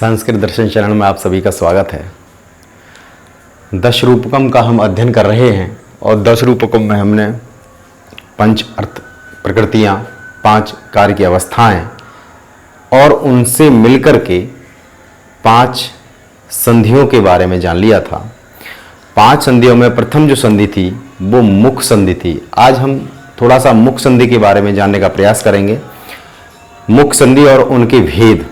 संस्कृत दर्शन चरण में आप सभी का स्वागत है। 10 रूपकम का हम अध्ययन कर रहे हैं और 10 रूपकम में हमने पंच अर्थ प्रकृतियाँ, 5 कार्य की अवस्थाएं और उनसे मिलकर के 5 संधियों के बारे में जान लिया था। 5 संधियों में प्रथम जो संधि थी वो मुख संधि थी। आज हम थोड़ा सा मुख संधि के बारे में जानने का प्रयास करेंगे। मुख संधि और उनके भेद,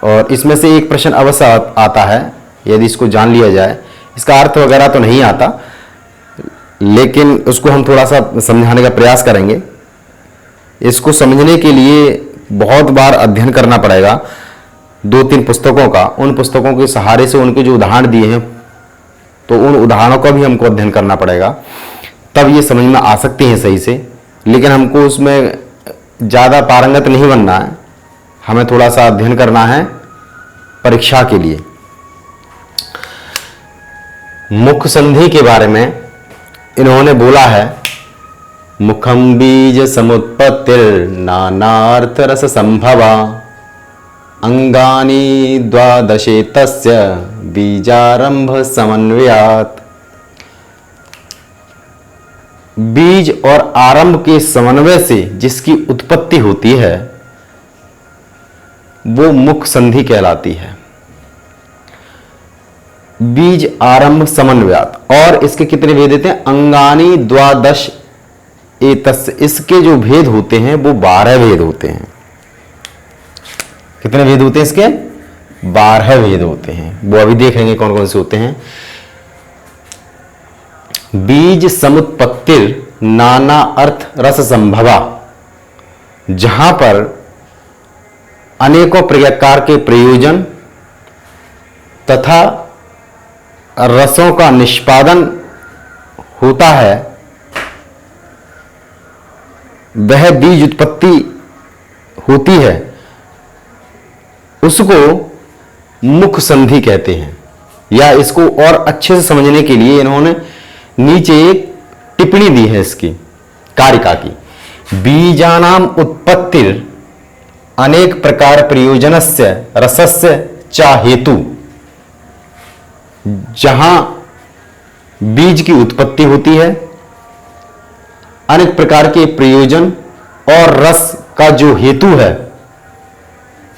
और इसमें से एक प्रश्न अवश्य आता है यदि इसको जान लिया जाए। इसका अर्थ वगैरह तो नहीं आता, लेकिन उसको हम थोड़ा सा समझाने का प्रयास करेंगे। इसको समझने के लिए बहुत बार अध्ययन करना पड़ेगा 2-3 पुस्तकों का। उन पुस्तकों के सहारे से उनके जो उदाहरण दिए हैं तो उन उदाहरणों का भी हमको अध्ययन करना पड़ेगा, तब ये समझ में आ सकती हैं सही से। लेकिन हमको उसमें ज़्यादा पारंगत नहीं बनना है, हमें थोड़ा सा अध्ययन करना है परीक्षा के लिए। मुख संधि के बारे में इन्होंने बोला है, मुखम बीज समुत्पत्तिर नानार्थ रस संभवा अंगानि द्वादशे तस्य बीजारंभ समन्वयात्। बीज और आरंभ के समन्वय से जिसकी उत्पत्ति होती है वो मुख संधि कहलाती है। बीज आरंभ समन्वयात्। और इसके कितने भेद होते हैं? अंगानि द्वादश एतस्य। इसके जो भेद होते हैं वो 12 भेद होते हैं। कितने भेद होते हैं इसके? 12 भेद होते हैं। वो अभी देखेंगे कौन कौन से होते हैं। बीज समुत्पत्तिर नाना अर्थ रस संभवा, जहां पर अनेकों प्रकार के प्रयोजन तथा रसों का निष्पादन होता है, वह बीज उत्पत्ति होती है, उसको मुख संधि कहते हैं। या इसको और अच्छे से समझने के लिए इन्होंने नीचे एक टिप्पणी दी है इसकी कारिका की। बीजानाम उत्पत्तिर अनेक प्रकार प्रयोजनस्य रसस्य चा हेतु। जहां बीज की उत्पत्ति होती है, अनेक प्रकार के प्रयोजन और रस का जो हेतु है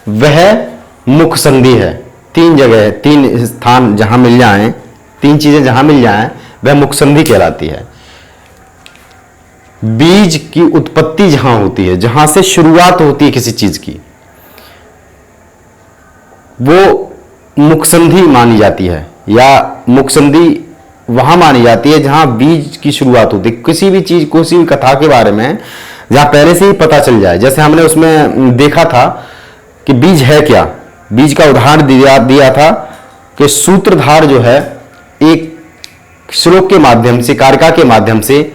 वह मुख संधि है। 3 जगह, 3 स्थान जहां मिल जाएं, 3 चीजें जहां मिल जाएं वह मुख संधि कहलाती है। बीज की उत्पत्ति जहां होती है, जहां से शुरुआत होती है किसी चीज की, वो मुख संधि मानी जाती है। या मुख संधि वहां मानी जाती है जहां बीज की शुरुआत होती है। किसी भी चीज, किसी भी कथा के बारे में जहां पहले से ही पता चल जाए। जैसे हमने उसमें देखा था कि बीज है क्या। बीज का उदाहरण दिया था कि सूत्रधार जो है एक श्लोक के माध्यम से, कारिका के माध्यम से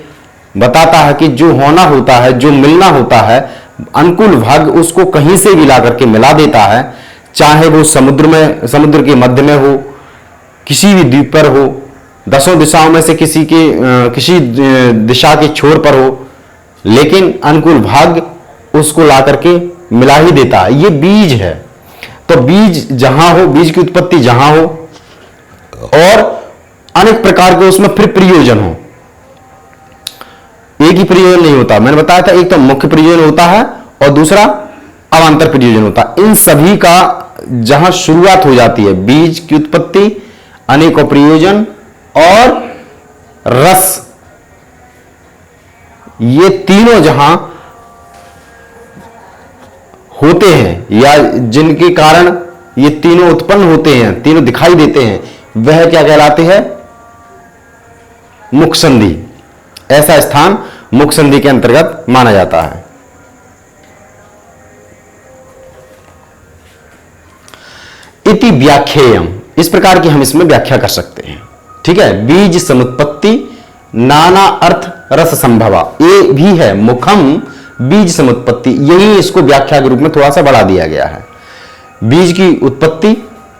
बताता है कि जो होना होता है, जो मिलना होता है, अनुकूल भाग उसको कहीं से भी ला करके मिला देता है। चाहे वो समुद्र के मध्य में हो, किसी भी द्वीप पर हो, 10 दिशाओं में से किसी दिशा के छोर पर हो, लेकिन अनुकूल भाग उसको ला करके मिला ही देता है। ये बीज है। तो बीज जहां हो, बीज की उत्पत्ति जहां हो और अनेक प्रकार के उसमें फिर प्रयोजन हो। एक ही प्रयोजन नहीं होता। मैंने बताया था एक तो मुख्य प्रयोजन होता है और दूसरा अवांतर प्रयोजन होता है। इन सभी का जहां शुरुआत हो जाती है, बीज की उत्पत्ति, अनेकों प्रयोजन और रस, ये तीनों जहां होते हैं या जिनके कारण ये तीनों उत्पन्न होते हैं, तीनों दिखाई देते हैं, वह क्या कहलाते हैं? मुख संधि। ऐसा स्थान मुख संधि के अंतर्गत माना जाता है। इति व्याख्येयम, इस प्रकार की हम इसमें व्याख्या कर सकते हैं। ठीक है। बीज समुत्पत्ति नाना अर्थ रस संभवा, ये भी है मुखम बीज समुत्पत्ति। यही इसको व्याख्या के रूप में थोड़ा सा बढ़ा दिया गया है। बीज की उत्पत्ति,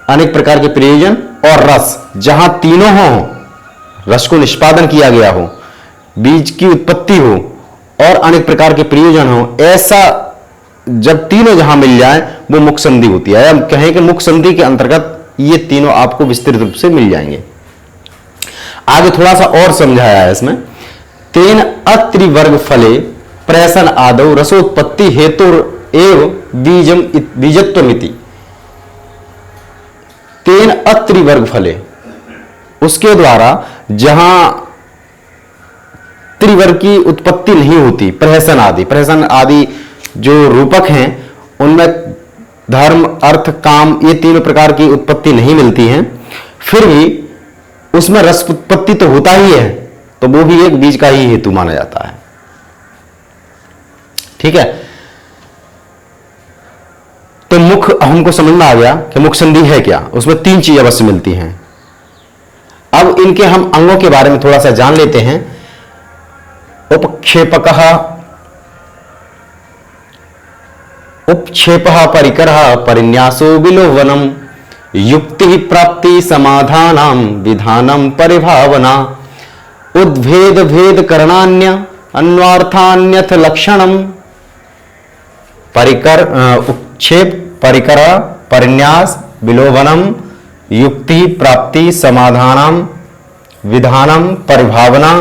अनेक प्रकार के प्रयोजन और रस, जहां तीनों हो, रस को निष्पादन किया गया हो, बीज की उत्पत्ति हो और अनेक प्रकार के प्रयोजन हो, ऐसा जब तीनों जहां मिल जाए वो मुख संधि होती है। हम कहें कि मुख संधि के अंतर्गत ये तीनों आपको विस्तृत रूप से मिल जाएंगे। आगे थोड़ा सा और समझाया है इसमें, तेन अत्रिवर्ग फले प्रसन आदौ रसोत्पत्ति हेतु एव बीजम बीजत्वमिति। तेन अत्रिवर्ग फले, उसके द्वारा जहां त्रिवर्ग की उत्पत्ति नहीं होती, प्रहसन आदि जो रूपक हैं उनमें धर्म अर्थ काम ये तीनों प्रकार की उत्पत्ति नहीं मिलती हैं, फिर भी उसमें रस उत्पत्ति तो होता ही है, तो वो भी एक बीज का ही हेतु माना जाता है। ठीक है, तो मुख हमको समझ में आ गया कि मुख संधि है क्या, उसमें तीन चीज अवश्य मिलती हैं। अब इनके हम अंगों के बारे में थोड़ा सा जान लेते हैं। उपक्षेपकः, उपक्षेपः परिकरः परिन्यासो विलोभनम युक्ति प्राप्ति समाधानम विधानम परिभावना उद्भेद भेद करणान्य अन्वार्थान्यथ लक्षणम। परिकर उपक्षेप परिकर परिन्यास विलोभनम युक्ति प्राप्ति समाधानम विधानम परिभावना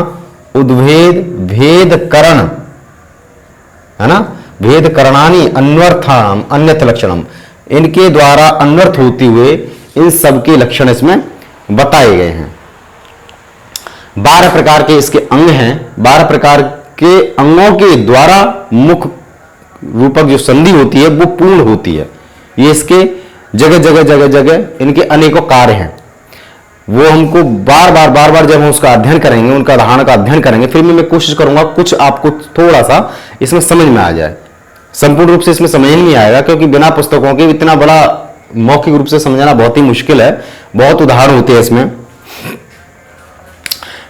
उद्भेद भेद करण, है ना, भेद करणानि अन्वर्थान अन्यथ लक्षणम, इनके द्वारा अन्वर्थ होते हुए इन सब के लक्षण इसमें बताए गए हैं। 12 प्रकार के इसके अंग हैं। 12 प्रकार के अंगों के द्वारा मुख रूपक जो संधि होती है वो पूर्ण होती है। ये इसके जगह जगह इनके अनेकों कार्य हैं। वो हमको बार बार जब हम उसका अध्ययन करेंगे, उनका उदाहरण का अध्ययन करेंगे, फिर मैं कोशिश करूंगा कुछ आपको थोड़ा सा इसमें समझ में आ जाए। संपूर्ण रूप से इसमें समझ नहीं आएगा क्योंकि बिना पुस्तकों के इतना बड़ा मौखिक रूप से समझना बहुत ही मुश्किल है। बहुत उदाहरण होते हैं इसमें।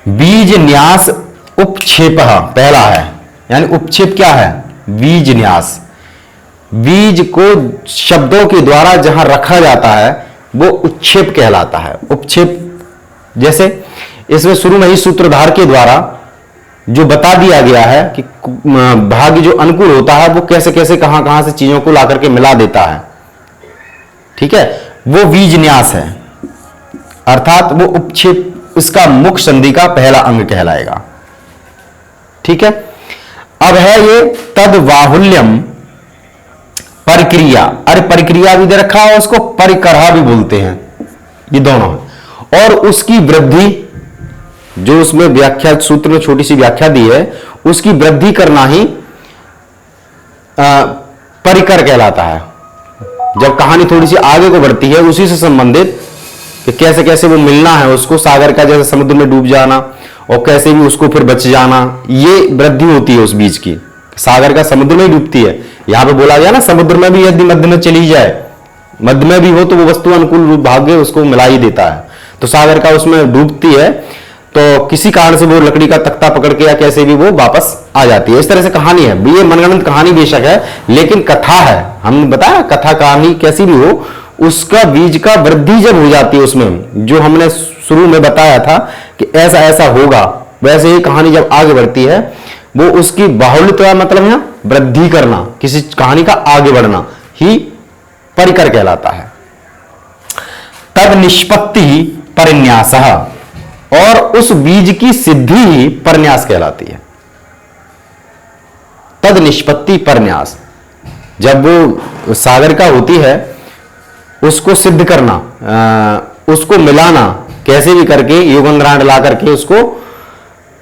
बीज न्यास उपक्षेप पहला है, यानी उपक्षेप क्या है, बीज न्यास। बीज को शब्दों के द्वारा जहां रखा जाता है वो उच्छेप कहलाता है। उपक्षेप जैसे इसमें शुरू में ही सूत्रधार के द्वारा जो बता दिया गया है कि भाग्य जो अनुकूल होता है वो कैसे कैसे कहां कहां से चीजों को लाकर के मिला देता है। ठीक है, वो बीज न्यास है, अर्थात वो उपक्षेप इसका मुख संधि का पहला अंग कहलाएगा। ठीक है, अब है ये तद बाहुल्यम परिक्रिया। अरे परिक्रिया भी दे रखा है, उसको परिकरहा भी बोलते हैं, ये दोनों है। और उसकी वृद्धि, जो उसमें व्याख्या सूत्र में छोटी सी व्याख्या दी है, उसकी वृद्धि करना ही परिकर कहलाता है। जब कहानी थोड़ी सी आगे को बढ़ती है उसी से संबंधित कि कैसे कैसे वो मिलना है उसको, सागर का जैसे समुद्र में डूब जाना और कैसे भी उसको फिर बच जाना, ये वृद्धि होती है उस बीज की। सागर का समुद्र में ही डूबती है। यहां पे बोला गया ना, समुद्र में भी यदि मध्य में चली जाए, मध्य में भी हो तो वो वस्तु अनुकूल रूप भाग्य उसको मिला ही देता है। तो सागर का उसमें डूबती है तो किसी कारण से वो लकड़ी का तख्ता पकड़ के या कैसे भी वो वापस आ जाती है। इस तरह से कहानी है। ये मनगढ़ंत कहानी बेशक है, लेकिन कथा है। हमने बताया कथा कहानी कैसी भी हो, उसका बीज का वृद्धि जब हो जाती है उसमें, जो हमने शुरू में बताया था कि ऐसा ऐसा होगा, वैसे ही कहानी जब आगे बढ़ती है वो उसकी बाहुल्यता मतलब है वृद्धि करना, किसी कहानी का आगे बढ़ना ही परिकर कहलाता है। तद निष्पत्ति परिन्यास, और उस बीज की सिद्धि ही परन्यास कहलाती है। तद निष्पत्ति परन्यास, जब वो सागर का होती है उसको सिद्ध करना, उसको मिलाना कैसे भी करके युगंधराण ला करके उसको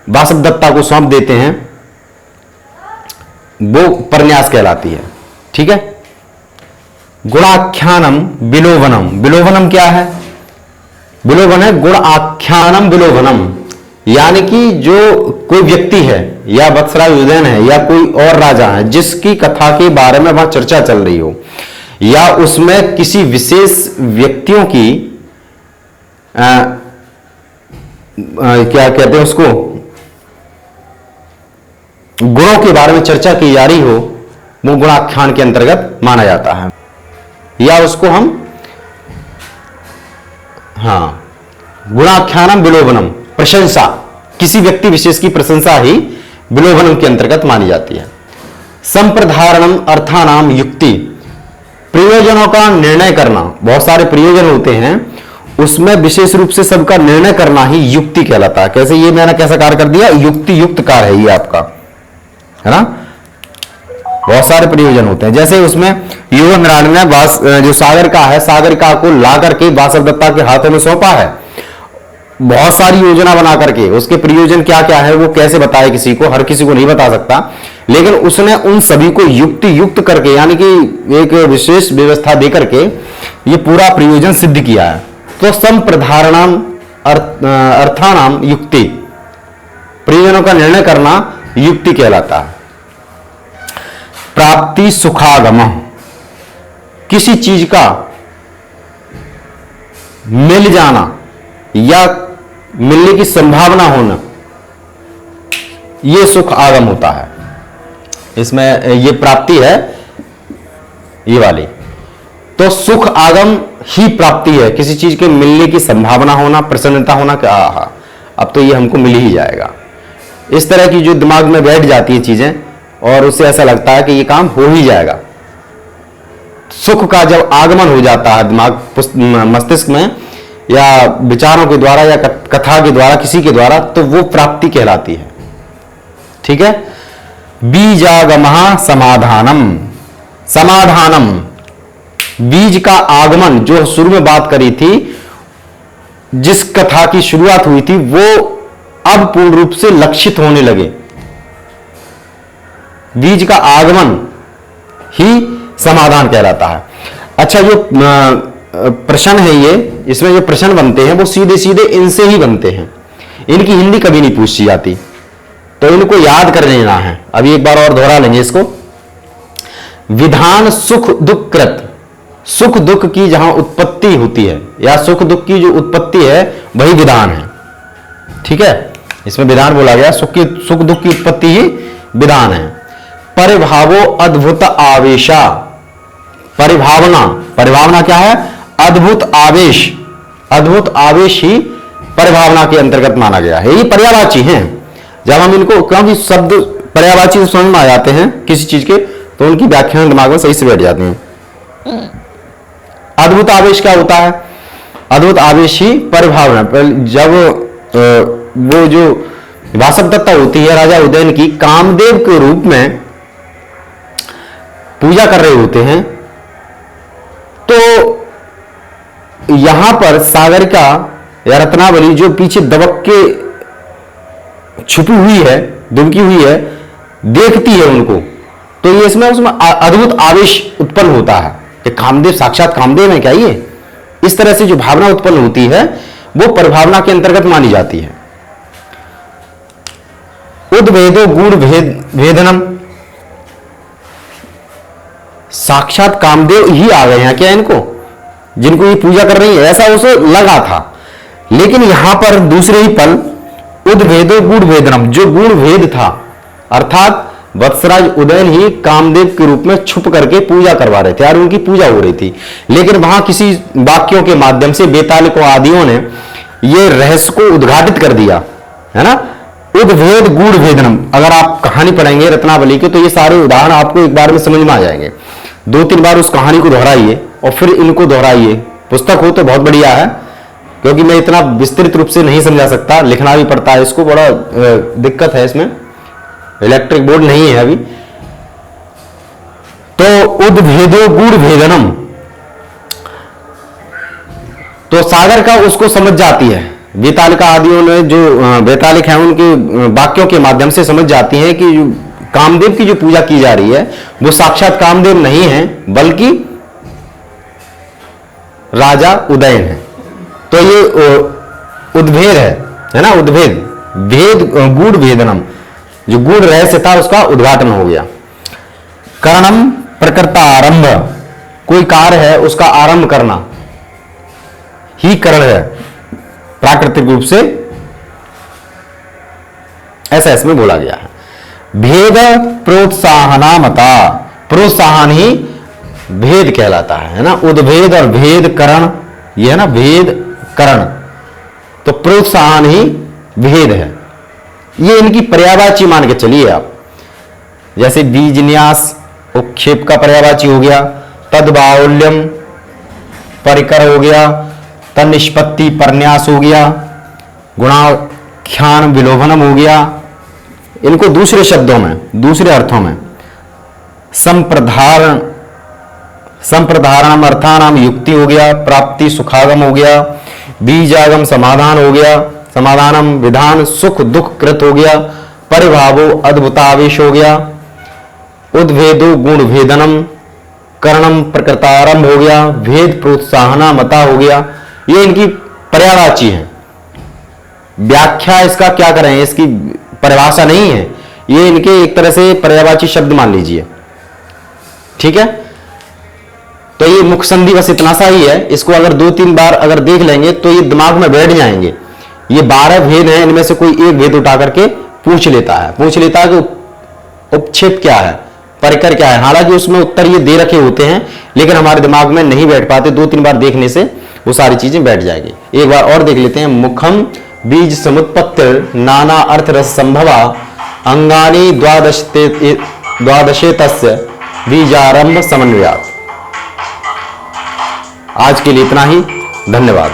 वासवदत्ता को सौंप देते हैं, वो परन्यास कहलाती है। ठीक है, गुणाख्यानम विलोभनम। विलोभनम क्या है, विलोभन है गुण आख्यानम विलोभनम, यानी कि जो कोई व्यक्ति है या वत्सरायुधन है या कोई और राजा है जिसकी कथा के बारे में वहां चर्चा चल रही हो, या उसमें किसी विशेष व्यक्तियों की क्या कहते हैं उसको, गुणों के बारे में चर्चा की जा रही हो, वो गुणाख्यान के अंतर्गत माना जाता है। या उसको हम गुणाख्यानम विलोभनम, प्रशंसा, किसी व्यक्ति विशेष की प्रशंसा ही विलोभनम के अंतर्गत मानी जाती है। संप्रधारणम अर्थानाम युक्ति, प्रयोजनों का निर्णय करना, बहुत सारे प्रयोजन होते हैं, उसमें विशेष रूप से सबका निर्णय करना ही युक्ति कहलाता है। कैसे, ये मैंने कैसा कार्य कर दिया, युक्ति युक्त कार्य है ये आपका, है ना। बहुत सारे प्रयोजन होते हैं, जैसे उसमें युवराणी ने जो सागरिका है, सागरिका को ला करके वासवदत्ता के हाथों में सौंपा है, बहुत सारी योजना बना करके। उसके प्रयोजन क्या क्या है वो कैसे बताए किसी को, हर किसी को नहीं बता सकता, लेकिन उसने उन सभी को युक्ति युक्त करके, यानी कि एक विशेष व्यवस्था दे करके ये पूरा प्रयोजन सिद्ध किया है। तो संप्रधारणाम अर्थानाम युक्ति, प्रयोजनों का निर्णय करना युक्ति कहलाता है। प्राप्ति सुखागम, किसी चीज का मिल जाना या मिलने की संभावना होना, यह सुख आगम होता है। इसमें ये प्राप्ति है ये वाली, तो सुख आगम ही प्राप्ति है, किसी चीज के मिलने की संभावना होना, प्रसन्नता होना, क्या अब तो ये हमको मिल ही जाएगा, इस तरह की जो दिमाग में बैठ जाती है चीजें, और उससे ऐसा लगता है कि ये काम हो ही जाएगा। सुख का जब आगमन हो जाता है दिमाग मस्तिष्क में, या विचारों के द्वारा या कथा के द्वारा, किसी के द्वारा, तो वो प्राप्ति कहलाती है। ठीक है। बीजागमः समाधानम, समाधानम, बीज का आगमन, जो शुरू में बात करी थी, जिस कथा की शुरुआत हुई थी, वो अब पूर्ण रूप से लक्षित होने लगे। बीज का आगमन ही समाधान कहलाता है। अच्छा, जो प्रश्न है ये, इसमें जो प्रश्न बनते हैं वो सीधे सीधे इनसे ही बनते हैं, इनकी हिंदी कभी नहीं पूछी जाती, तो इनको याद कर लेना है। अभी एक बार और दोहरा लेंगे इसको। विधान सुख दुख कृत, सुख दुख की जहां उत्पत्ति होती है, या सुख दुख की जो उत्पत्ति है वही विधान है। ठीक है, इसमें विधान बोला गया, सुख दुख की उत्पत्ति ही विधान है। परिभावो अद्भुत आवेशा, परिभावना, परिभावना क्या है, अद्भुत आवेश, अद्भुत आवेश ही परिभावना के अंतर्गत माना गया है। ये पर्यायवाची हैं, जब हम इनको, क्योंकि शब्द पर्यायवाची समझ में आ जाते हैं किसी चीज के, तो उनकी व्याख्या दिमाग में सही से बैठ जाती हैं। अद्भुत आवेश क्या होता है, अद्भुत आवेश ही परिभावना। जब वो जो वासवदत्ता होती है राजा उदयन की, कामदेव के रूप में पूजा कर रहे होते हैं, तो यहां पर सागरिका या रत्नावली जो पीछे दबक के छुपी हुई है, दुबकी हुई है, देखती है उनको, तो ये इसमें उसमें अद्भुत आवेश उत्पन्न होता है कि कामदेव, साक्षात कामदेव है क्या ये, इस तरह से जो भावना उत्पन्न होती है वो परिभावना के अंतर्गत मानी जाती है। उद्भेदो गूढ़ भेदनम, साक्षात कामदेव ही आ गए हैं क्या इनको, जिनको ये पूजा कर रही है, ऐसा उसे लगा था। लेकिन यहां पर दूसरे ही पल उद्भेदो गूढ़ भेदनम, जो गूढ़ भेद था, अर्थात वत्सराज उदयन ही कामदेव के रूप में छुप करके पूजा करवा रहे थे और उनकी पूजा हो रही थी। लेकिन वहां किसी वाक्यों के माध्यम से बेतालिकों आदियों ने ये रहस्य को उद्घाटित कर दिया, है ना। उद्भेद गूढ़ भेदनम, अगर आप कहानी पढ़ेंगे रत्नावली की, तो ये सारे उदाहरण आपको एक बार में समझ में आ जाएंगे। 2-3 बार उस कहानी को दोहराइए और फिर इनको दोहराइए। पुस्तक हो तो बहुत बढ़िया है, क्योंकि मैं इतना विस्तृत रूप से नहीं समझा सकता, लिखना भी पड़ता है, इसको बड़ा दिक्कत है, इसमें इलेक्ट्रिक बोर्ड नहीं है अभी। तो उद्भेदो गूढ़ भेदनम, तो सागर का उसको समझ जाती है, बेतालिका आदियों ने, जो बेतालिक है उनके वाक्यों के माध्यम से समझ जाती है कि कामदेव की जो पूजा की जा रही है वो साक्षात कामदेव नहीं है, बल्कि राजा उदयन है। तो ये उद्भेद है ना, उद्भेद, भेद, गूढ़ भेदनम, जो गूढ़ रहस्य था उसका उद्घाटन हो गया। करणम प्रकृता आरंभ, कोई कार्य है उसका आरंभ करना ही करण है प्राकृतिक रूप से, ऐसा इसमें बोला गया है। भेद प्रोत्साहनामता, प्रोत्साहन ही भेद कहलाता है ना। उद्भेद और भेद करण, यह है ना भेद करण, तो प्रोत्साहन ही भेद है। ये इनकी पर्यायवाची मान के चलिए आप। जैसे बीजन्यास उपक्षेप का पर्यायवाची हो गया, तद्बाहुल्यम परिकर हो गया, तन्निष्पत्ति परन्यास हो गया, गुणाख्यान विलोभनम हो गया। इनको दूसरे शब्दों में, दूसरे अर्थों में संप्रधारणम अर्थानाम युक्ति हो गया, प्राप्ति सुखागम हो गया, बीजागम समाधान हो गया, समाधानम विधान सुख दुख कृत हो गया, परिभावो अद्भुतावेश हो गया, उद्भेदो गुण भेदनम, कर्णम प्रकृतारंभ हो गया, भेद प्रोत्साहना मता हो गया। ये इनकी पर्यायवाची है। व्याख्या इसका क्या करें, इसकी परिभाषा नहीं है, ये इनके एक तरह से पर्यायवाची शब्द मान लीजिए, ठीक है। तो ये मुख्य संधि बस इतना सा ही है। इसको अगर 2-3 बार अगर देख लेंगे तो ये दिमाग में बैठ जाएंगे। ये 12 भेद हैं, इनमें से कोई एक भेद उठा करके पूछ लेता है कि उपक्षेप क्या है, परिकर क्या है। हालांकि उसमें उत्तर ये दे रखे होते हैं, लेकिन हमारे दिमाग में नहीं बैठ पाते। 2-3 बार देखने से वो सारी चीजें बैठ जाएगी। एक बार और देख लेते हैं। मुखम बीज समुत्पत्ति नाना अर्थ रस संभवा, अंगानी द्वादशे तस्य बीजारंभ समन्वयात्। आज के लिए इतना ही, धन्यवाद।